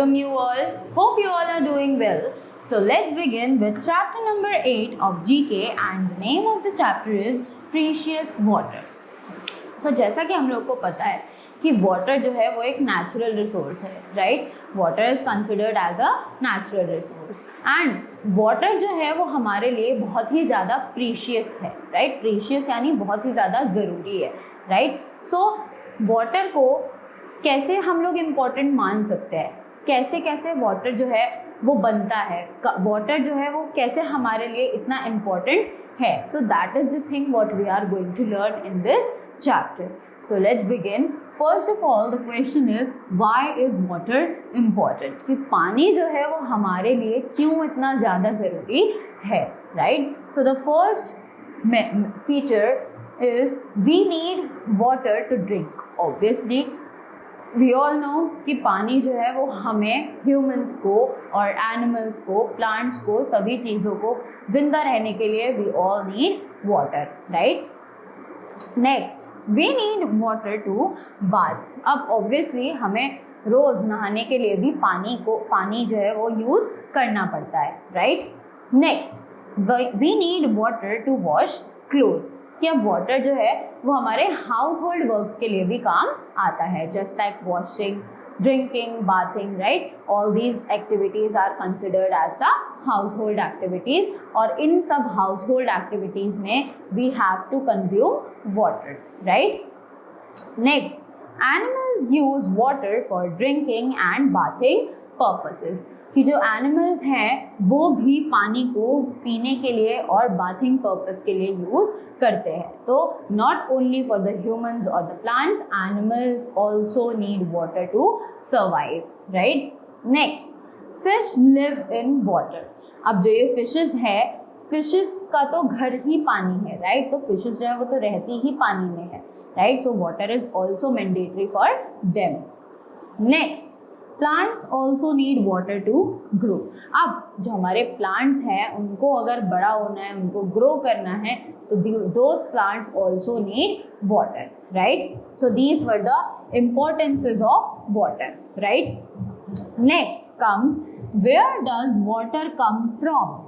welcome you all. Hope you all are doing well. So let's begin with chapter number 8 of GK and the name of the chapter is Precious Water. So जैसा कि हम लोग को पता है कि water जो है वो एक नेचुरल रिसोर्स है, right. Water is considered as a natural resource and water जो है वो हमारे लिए बहुत ही ज़्यादा प्रीशियस है, राइट. प्रीशियस यानी बहुत ही ज़्यादा ज़रूरी है, राइट. सो वाटर को कैसे हम लोग इम्पोर्टेंट मान सकते हैं, कैसे कैसे वाटर जो है वो बनता है, वाटर जो है वो कैसे हमारे लिए इतना इम्पोर्टेंट है. So that is the thing what we are going to learn in this chapter. So let's begin. First of all, the question is why is water important? कि पानी जो है वो हमारे लिए क्यों इतना ज़्यादा ज़रूरी है, right? So the first feature is we need water to drink. Obviously, we all know कि पानी जो है वो हमें ह्यूमंस को और एनिमल्स को, प्लांट्स को, सभी चीज़ों को जिंदा रहने के लिए we all need water, right? Next we need water to bath. अब ऑब्वियसली हमें रोज़ नहाने के लिए भी पानी जो है वो यूज़ करना पड़ता है, right. Next we need water to wash clothes. कि अब वाटर जो है वो हमारे हाउस होल्ड वर्क्स के लिए भी काम आता है, just like washing, drinking, bathing, right? All these activities are considered as the household activities और इन सब household activities में we have to consume water, right? Next, animals use water for drinking and bathing purposes. कि जो animals हैं वो भी पानी को पीने के लिए और बाथिंग पर्पस के लिए यूज़ करते हैं. तो not only for the humans और the plants, animals also need water to survive, right. Next, fish live in water. अब जो ये फिशेस है, फिशेस का तो घर ही पानी है, राइट. तो फिशेस जो है वो तो रहती ही पानी में है, right. So water is also mandatory for them. Next, plants also need water to grow. अब जो हमारे प्लांट्स हैं उनको अगर बड़ा होना है, उनको ग्रो करना है, तो those plants also need water, right. So these were the importances of water, right. Next comes where does water come from.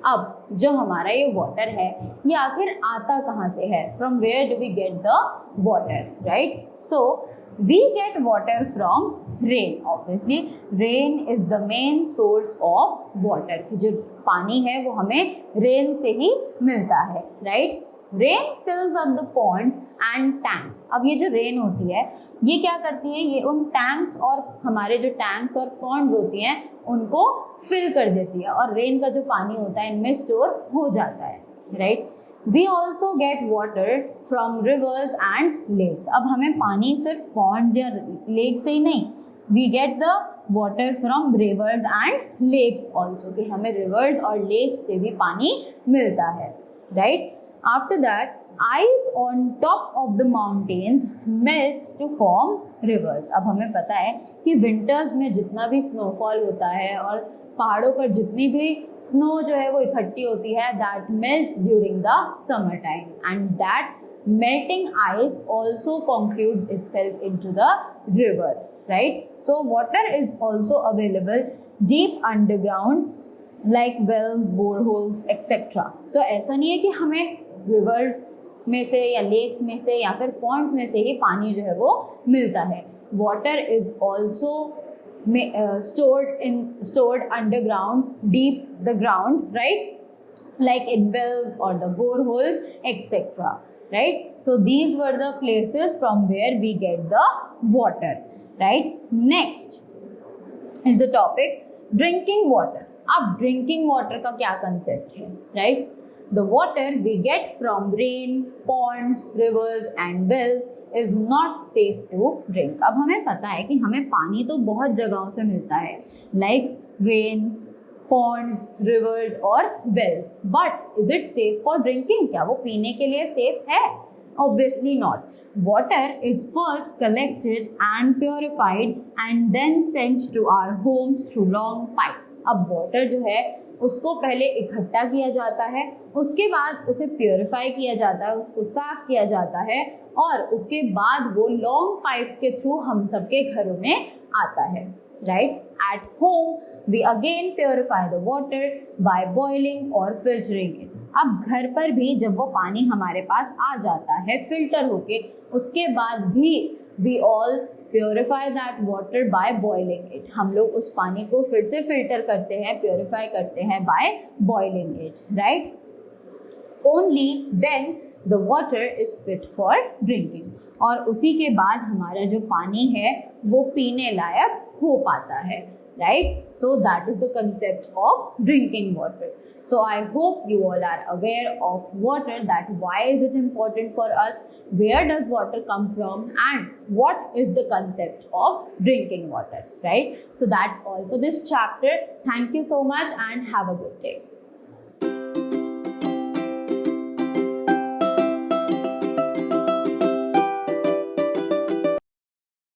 अब जो हमारा ये वाटर है ये आखिर आता कहाँ से है, from where do we get the water, right. So we get water from rain. Obviously rain is the main source of water. जो पानी है वो हमें रेन से ही मिलता है, right? Rain fills up the ponds and tanks. अब ये जो रेन होती है ये क्या करती है, ये उन टैंक्स और हमारे जो टैंक्स और पॉन्ड्स होती हैं उनको फिल कर देती है और रेन का जो पानी होता है इनमें स्टोर हो जाता है, right. We also get water from rivers and lakes. अब हमें पानी सिर्फ पॉन्ड या लेक से ही नहीं, we get the water from rivers and lakes also. कि हमें रिवर्स और लेक्स से भी पानी मिलता है, right? After that, ice on top of the mountains melts to form rivers. अब हमें पता है कि विंटर्स में जितना भी स्नोफॉल होता है और पहाड़ों पर जितनी भी स्नो जो है वो इकट्ठी होती है, that melts during the summer time and that melting ice also concludes itself into the river, right? So water is also available deep underground like wells, boreholes, etc. तो ऐसा नहीं है कि हमें रिवर्स में से या लेक्स में से या फिर पॉन्ड्स में से ही पानी जो है वो मिलता है. Water is also stored underground, deep the ground, right? Like in wells or the boreholes, etc. Right? So these were the places from where we get the water, right? Next is the topic drinking water. अब drinking water का क्या concept है, right? The water we get from rain, ponds, rivers and wells is not safe to drink. अब हमें पता है कि हमें पानी तो बहुत जगहों से मिलता है, like rains, ponds, rivers और wells. But is it safe for drinking? क्या वो पीने के लिए safe है? Obviously not. Water is first collected and purified and then sent to our homes through long pipes. अब water जो है उसको पहले इकट्ठा किया जाता है, उसके बाद उसे प्योरीफाई किया जाता है, उसको साफ किया जाता है और उसके बाद वो लॉन्ग पाइप्स के थ्रू हम सबके घरों में आता है, right? At home, we again purify the water by boiling or filtering it. अब घर पर भी जब वो पानी हमारे पास आ जाता है फिल्टर होके, उसके बाद भी we all purify that water by boiling it. हम लोग उस पानी को फिर से फिल्टर करते हैं, प्योरीफाई करते हैं by boiling it, right? Only then the water is fit for drinking. और उसी के बाद हमारा जो पानी है वो पीने लायक हो पाता है, right? So that is the concept of drinking water. So I hope you all are aware of water, that why is it important for us, where does water come from, and what is the concept of drinking water, right? So that's all for this chapter. Thank you so much and have a good day.